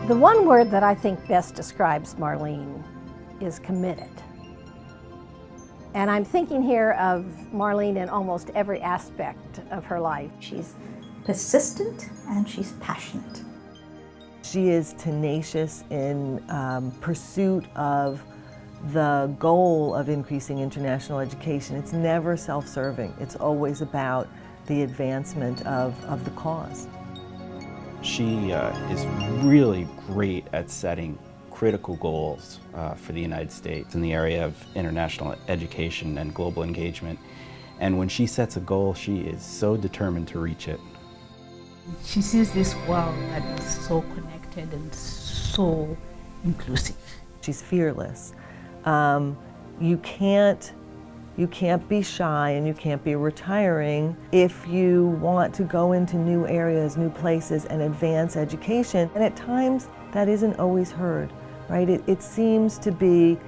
The one word that I think best describes Marlene is committed. And I'm thinking here of Marlene in almost every aspect of her life. She's persistent and she's passionate. She is tenacious in pursuit of the goal of increasing international education. It's never self-serving. It's always about the advancement of the cause. She is really great at setting critical goals for the United States in the area of international education and global engagement. And when she sets a goal, she is so determined to reach it. She sees this world that is so connected and so inclusive. She's fearless. You can't be shy and you can't be retiring if you want to go into new areas, new places, and advance education. And at times, that isn't always heard, right? It seems to be,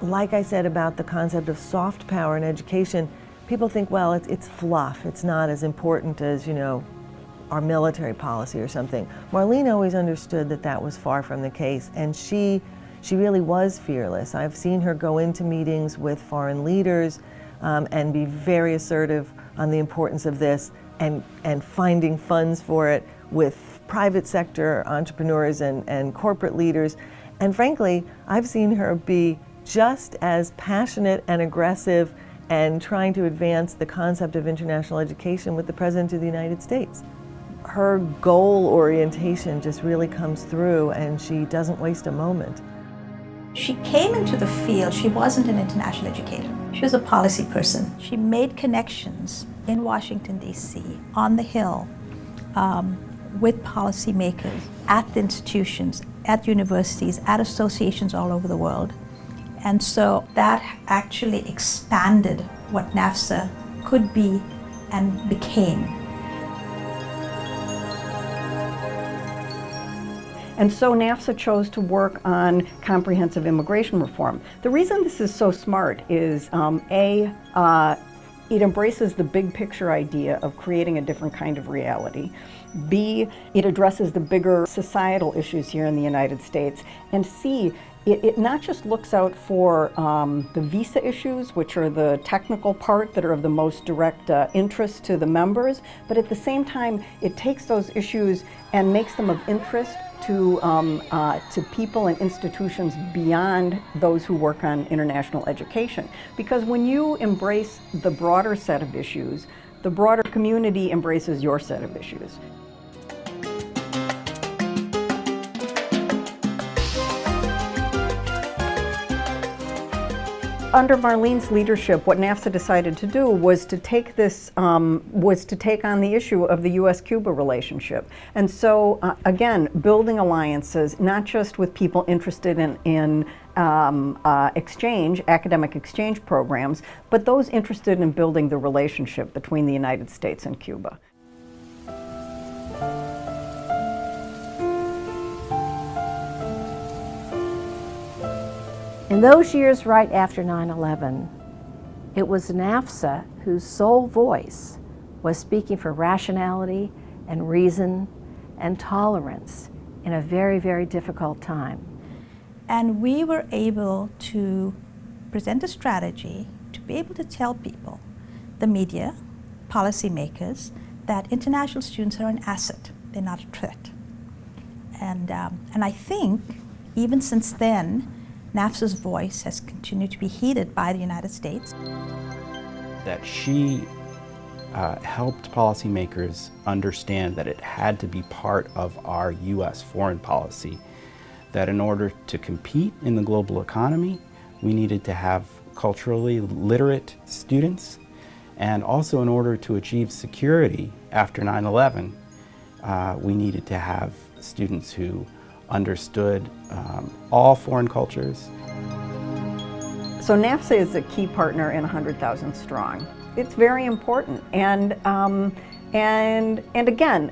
like I said about the concept of soft power in education, people think, well, it's fluff. It's not as important as, our military policy or something. Marlene always understood that that was far from the case, and she really was fearless. I've seen her go into meetings with foreign leaders and be very assertive on the importance of this and finding funds for it with private sector entrepreneurs and corporate leaders. And frankly, I've seen her be just as passionate and aggressive and trying to advance the concept of international education with the President of the United States. Her goal orientation just really comes through, and she doesn't waste a moment. She came into the field, she wasn't an international educator. She was a policy person. She made connections in Washington, D.C., on the Hill, with policymakers, at the institutions, at universities, at associations all over the world. And so that actually expanded what NAFSA could be and became. And so NAFSA chose to work on comprehensive immigration reform. The reason this is so smart is it embraces the big picture idea of creating a different kind of reality. B, it addresses the bigger societal issues here in the United States. And C, it not just looks out for the visa issues, which are the technical part that are of the most direct interest to the members, but at the same time, it takes those issues and makes them of interest to people and institutions beyond those who work on international education. Because when you embrace the broader set of issues, the broader community embraces your set of issues. Under Marlene's leadership, what NAFSA decided to do was to take this, on the issue of the U.S.-Cuba relationship. And so, again, building alliances, not just with people interested in academic exchange programs, but those interested in building the relationship between the United States and Cuba. In those years right after 9/11, it was NAFSA whose sole voice was speaking for rationality and reason and tolerance in a very, very difficult time. And we were able to present a strategy to be able to tell people, the media, policymakers, that international students are an asset, they're not a threat. And I think, even since then, NAFSA's voice has continued to be heeded by the United States. That she helped policymakers understand that it had to be part of our U.S. foreign policy, that in order to compete in the global economy, we needed to have culturally literate students, and also in order to achieve security after 9/11, we needed to have students who understood all foreign cultures. So NAFSA is a key partner in 100,000 Strong. It's very important, and again,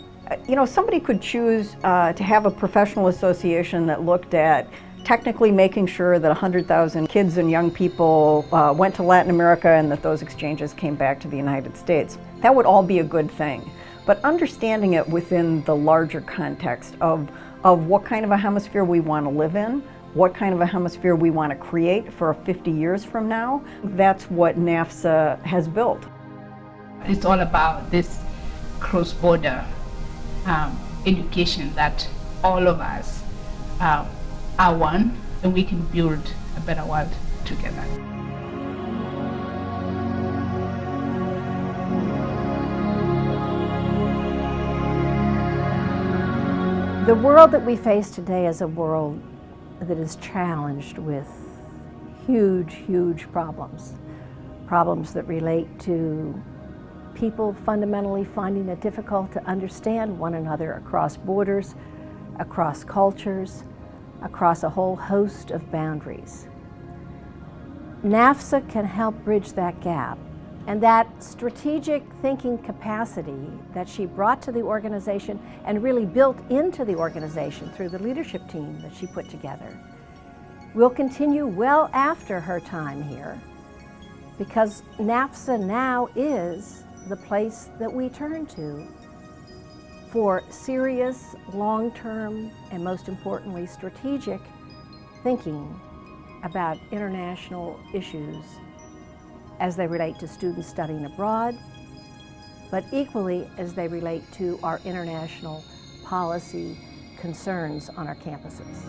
somebody could choose to have a professional association that looked at technically making sure that 100,000 kids and young people went to Latin America and that those exchanges came back to the United States. That would all be a good thing. but understanding it within the larger context of what kind of a hemisphere we want to live in, what kind of a hemisphere we want to create for 50 years from now. That's what NAFSA has built. It's all about this cross-border education that all of us are one, and we can build a better world together. The world that we face today is a world that is challenged with huge, huge problems. Problems that relate to people fundamentally finding it difficult to understand one another across borders, across cultures, across a whole host of boundaries. NAFSA can help bridge that gap, and that strategic thinking capacity that she brought to the organization and really built into the organization through the leadership team that she put together will continue well after her time here, because NAFSA now is the place that we turn to for serious, long-term, and most importantly, strategic thinking about international issues as they relate to students studying abroad, but equally as they relate to our international policy concerns on our campuses.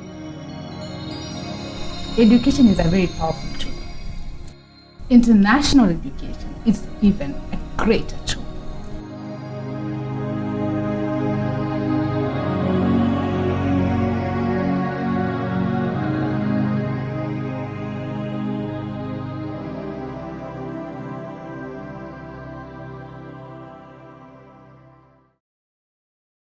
Education is a very powerful tool. International education is even a greater